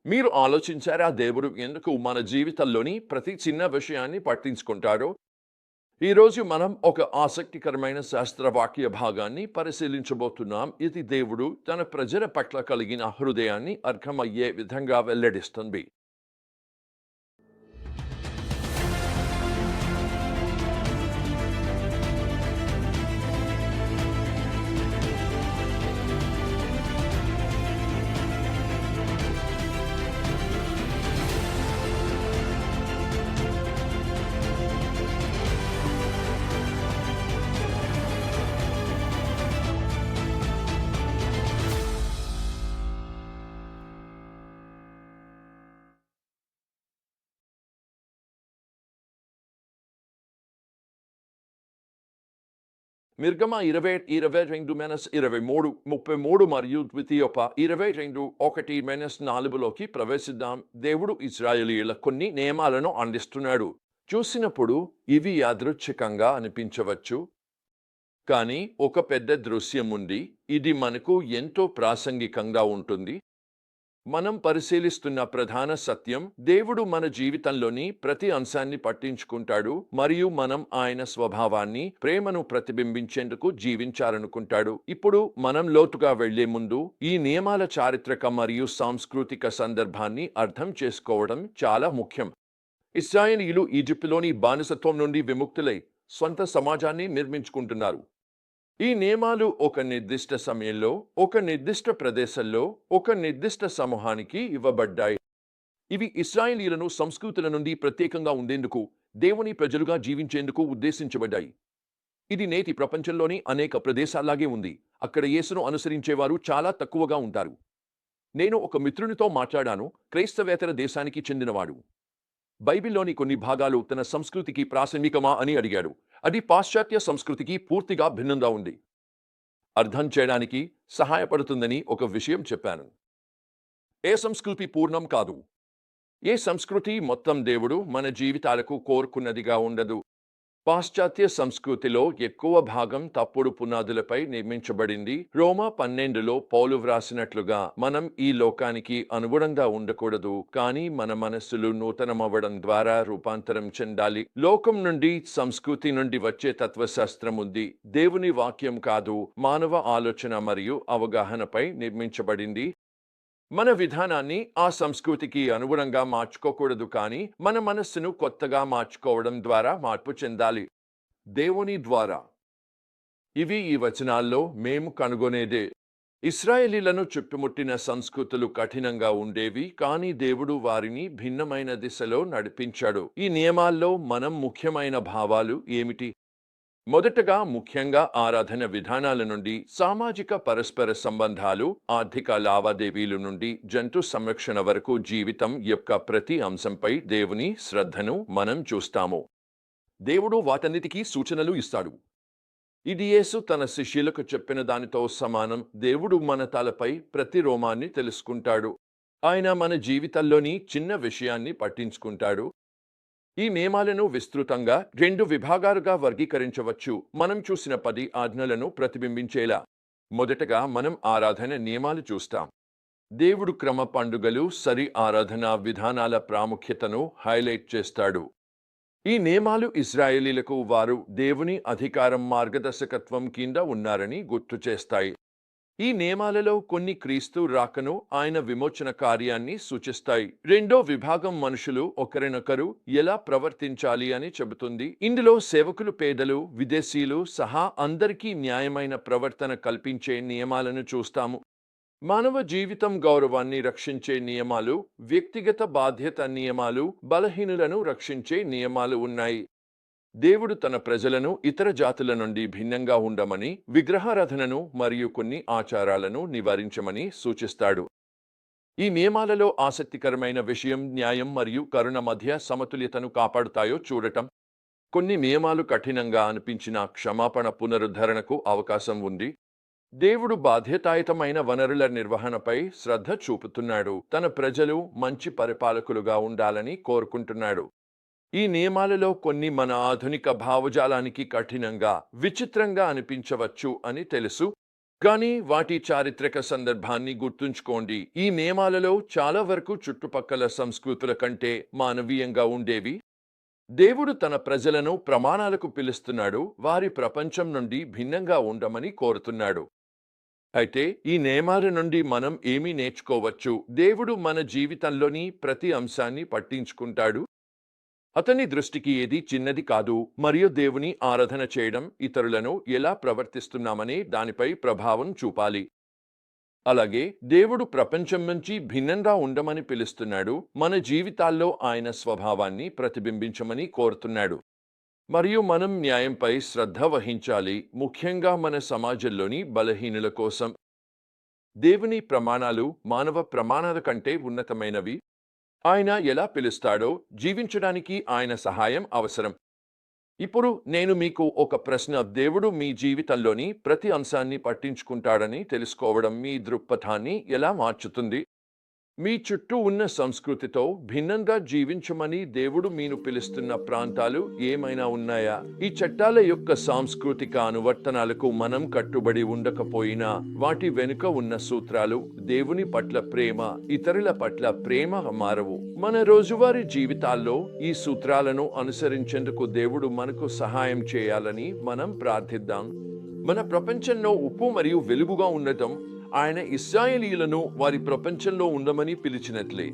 మీరు ఆలోచించారా దేవుడు ఎందుకు మన జీవితంలోని ప్రతి చిన్న విషయాన్ని పట్టించుకుంటారో? ఈరోజు మనం ఒక ఆసక్తికరమైన శాస్త్రవాక్య భాగాన్ని పరిశీలించబోతున్నాం. ఇది దేవుడు తన ప్రజల పట్ల కలిగిన హృదయాన్ని అర్థమయ్యే విధంగా వెల్లడిస్తుంది. నిర్గమ 22-23 33 మరియు ద్వితీయోప 22:1-4లోకి ప్రవేశిద్దాం. దేవుడు ఇశ్రాయేలీయుల కొన్ని నియమాలను అందిస్తున్నాడు. చూసినప్పుడు ఇవి యాదృచ్ఛికంగా అనిపించవచ్చు, కానీ ఒక పెద్ద దృశ్యం ఉంది. ఇది మనకు ఎంతో ప్రాసంగికంగా ఉంటుంది. మనం పరిశీలిస్తున్న ప్రధాన సత్యం, దేవుడు మన జీవితంలోని ప్రతి అంశాన్ని పట్టించుకుంటాడు మరియు మనం ఆయన స్వభావాన్ని, ప్రేమను ప్రతిబింబించేందుకు జీవించాలనుకుంటాడు. ఇప్పుడు మనం లోతుగా వెళ్లే ముందు ఈ నియమాల చారిత్రక మరియు సాంస్కృతిక సందర్భాన్ని అర్థం చేసుకోవడం చాలా ముఖ్యం. ఇశ్రాయేలీయులు ఈజిప్టులోని బానిసత్వం నుండి విముక్తులై స్వంత సమాజాన్ని నిర్మించుకుంటున్నారు. ఈ నియమాలు ఒక నిర్దిష్ట సమయంలో, ఒక నిర్దిష్ట ప్రదేశంలో, ఒక నిర్దిష్ట సమూహానికి ఇవ్వబడ్డాయి. ఇవి ఇశ్రాయేలీయులను సంస్కృతుల నుండి ప్రత్యేకంగా ఉండేందుకు, దేవుని ప్రజలుగా జీవించేందుకు ఉద్దేశించబడ్డాయి. ఇది నేటి ప్రపంచంలోని అనేక ప్రదేశాల్లాగే ఉంది. అక్కడ యేసును అనుసరించేవారు చాలా తక్కువగా ఉంటారు. నేను ఒక మిత్రునితో మాట్లాడాను, క్రైస్తవేతర దేశానికి చెందినవాడు. బైబిల్లోని కొన్ని భాగాలు తన సంస్కృతికి ప్రాసంగికమా అని అడిగాడు. అది పాశ్చాత్య సంస్కృతికి పూర్తిగా భిన్నంగా ఉంది. అర్థం చేయడానికి సహాయపడుతుందని ఒక విషయం చెప్పాను. ఏ సంస్కృతి పూర్ణం కాదు. ఏ సంస్కృతి మొత్తం దేవుడు మన జీవితాలకు కోరుకున్నదిగా ఉండదు. పాశ్చాత్య సంస్కృతిలో ఎక్కువ భాగం తప్పుడు పునాదులపై నిర్మించబడింది. రోమా 12లో పౌలు వ్రాసినట్లుగా, మనం ఈ లోకానికి అనుగుణంగా ఉండకూడదు, కానీ మన మనస్సులు నూతనమవ్వడం ద్వారా రూపాంతరం చెందాలి. లోకం నుండి, సంస్కృతి నుండి వచ్చే తత్వశాస్త్రం ఉంది. దేవుని వాక్యం కాదు, మానవ ఆలోచన మరియు అవగాహనపై నిర్మించబడింది. మన విధానాన్ని ఆ సంస్కృతికి అనుగుణంగా మార్చుకోకూడదు, కానీ మన మనస్సును కొత్తగా మార్చుకోవడం ద్వారా మార్పు చెందాలి. దేవుని ద్వారా. ఇవి ఈ వచనాల్లో మేము కనుగొనేదే. ఇశ్రాయేలీలను చుట్టుముట్టిన సంస్కృతులు కఠినంగా ఉండేవి, కానీ దేవుడు వారిని భిన్నమైన దిశలో నడిపించాడు. ఈ నియమాల్లో మనం ముఖ్యమైన భావాలు ఏమిటి? మొదటగా, ముఖ్యంగా ఆరాధన విధానాల నుండి సామాజిక పరస్పర సంబంధాలు, ఆర్థిక లావాదేవీల నుండి జంతు సంరక్షణ వరకు జీవితం యొక్క ప్రతి అంశంపై దేవుని శ్రద్ధను మనం చూస్తాము. దేవుడు వాటన్నిటికీ సూచనలు ఇస్తాడు. ఇది యేసు తన శిష్యులకు చెప్పిన దానితో సమానం. దేవుడు మన తలపై ప్రతి రోమాన్ని తెలుసుకుంటాడు. ఆయన మన జీవితంలోని చిన్న విషయాన్ని పట్టించుకుంటాడు. ఈ నియమాలను విస్తృతంగా 2 విభాగాలుగా వర్గీకరించవచ్చు. మనం చూసిన 10 ఆజ్ఞలను ప్రతిబింబించేలా. మొదటగా మనం ఆరాధన నియమాలు చూస్తాం. దేవుడు క్రమ పండుగలు, సరి ఆరాధనా విధానాల ప్రాముఖ్యతను హైలైట్ చేస్తాడు. ఈ నియమాలు ఇశ్రాయేలీలకు వారు దేవుని అధికారం, మార్గదర్శకత్వం కింద ఉన్నారని గుర్తు చేస్తాయి. ఈ నియమాలలో కొన్ని క్రీస్తు రాకను, ఆయన విమోచన కార్యాన్ని సూచిస్తాయి. రెండో విభాగం మనుషులు ఒకరినొకరు ఎలా ప్రవర్తించాలి అని చెబుతుంది. ఇందులో సేవకులు, పేదలు, విదేశీయులు సహా అందరికీ న్యాయమైన ప్రవర్తన కల్పించే నియమాలను చూస్తాము. మానవ జీవితం గౌరవాన్ని రక్షించే నియమాలు, వ్యక్తిగత బాధ్యత నియమాలు, బలహీనులను రక్షించే నియమాలు ఉన్నాయి. దేవుడు తన ప్రజలను ఇతర జాతుల నుండి భిన్నంగా ఉండమని, విగ్రహారాధనను మరియు కొన్ని ఆచారాలను నివారించమని సూచిస్తాడు. ఈ నియమాలలో ఆసక్తికరమైన విషయం, న్యాయం మరియు కరుణ మధ్య సమతుల్యతను కాపాడుతాయో చూడటం. కొన్ని నియమాలు కఠినంగా అనిపించినా క్షమాపణ, పునరుద్ధరణకు అవకాశం ఉంది. దేవుడు బాధ్యతాయుతమైన వనరుల నిర్వహణపై శ్రద్ధ చూపుతున్నాడు. తన ప్రజలు మంచి పరిపాలకులుగా ఉండాలని కోరుకుంటున్నాడు. ఈ నియమాలలో కొన్ని మన ఆధునిక భావజాలానికి కఠినంగా, విచిత్రంగా అనిపించవచ్చు అని తెలుసు. కానీ వాటి చారిత్రక సందర్భాన్ని గుర్తుంచుకోండి. ఈ నియమాలలో చాలా వరకు చుట్టుపక్కల సంస్కృతుల కంటే మానవీయంగా ఉండేవి. దేవుడు తన ప్రజలను ప్రమాణాలకు పిలుస్తున్నాడు, వారి ప్రపంచం నుండి భిన్నంగా ఉండమని కోరుతున్నాడు. అయితే ఈ నియమాల నుండి మనం ఏమి నేర్చుకోవచ్చు? దేవుడు మన జీవితంలోని ప్రతి అంశాన్ని పట్టించుకుంటాడు. అతని దృష్టికి ఏది చిన్నది కాదు, మరియు దేవుని ఆరాధన చేయడం ఇతరులను ఎలా ప్రవర్తిస్తున్నామనే దానిపై ప్రభావం చూపాలి. అలాగే దేవుడు ప్రపంచం నుంచి భిన్నంగా ఉండమని పిలుస్తున్నాడు, మన జీవితాల్లో ఆయన స్వభావాన్ని ప్రతిబింబించమని కోరుతున్నాడు. మరియు మనం న్యాయంపై శ్రద్ధ వహించాలి, ముఖ్యంగా మన సమాజంలోని బలహీనుల కోసం. దేవుని ప్రమాణాలు మానవ ప్రమాణాల కంటే ఉన్నతమైనవి. ఆయన ఎలా పిలుస్తాడో జీవించడానికి ఆయన సహాయం అవసరం. ఇప్పుడు నేను మీకు ఒక ప్రశ్న: దేవుడు మీ జీవితంలోని ప్రతి అంశాన్ని పట్టించుకుంటాడని తెలుసుకోవడం మీ దృక్పథాన్ని ఎలా మార్చుతుంది? మీ చుట్టూ ఉన్న సంస్కృతితో భిన్నంగా జీవించమని దేవుడు మీను పిలుస్తున్న ప్రాంతాలు ఏమైనా ఉన్నాయా? ఈ చట్టాల యొక్క సాంస్కృతిక అనువర్తనాలకు మనం కట్టుబడి ఉండకపోయినా, వాటి వెనుక ఉన్న సూత్రాలు దేవుని పట్ల ప్రేమ, ఇతరుల పట్ల ప్రేమ మారవు. మన రోజువారీ జీవితాల్లో ఈ సూత్రాలను అనుసరించేందుకు దేవుడు మనకు సహాయం చేయాలని మనం ప్రార్థిద్దాం. మన ప్రపంచంలో ఉప్పు మరియు వెలుగుగా ఉండటం ఆయన ఇశ్రాయేలీయులను వారి ప్రపంచంలో ఉండమని పిలిచినట్లే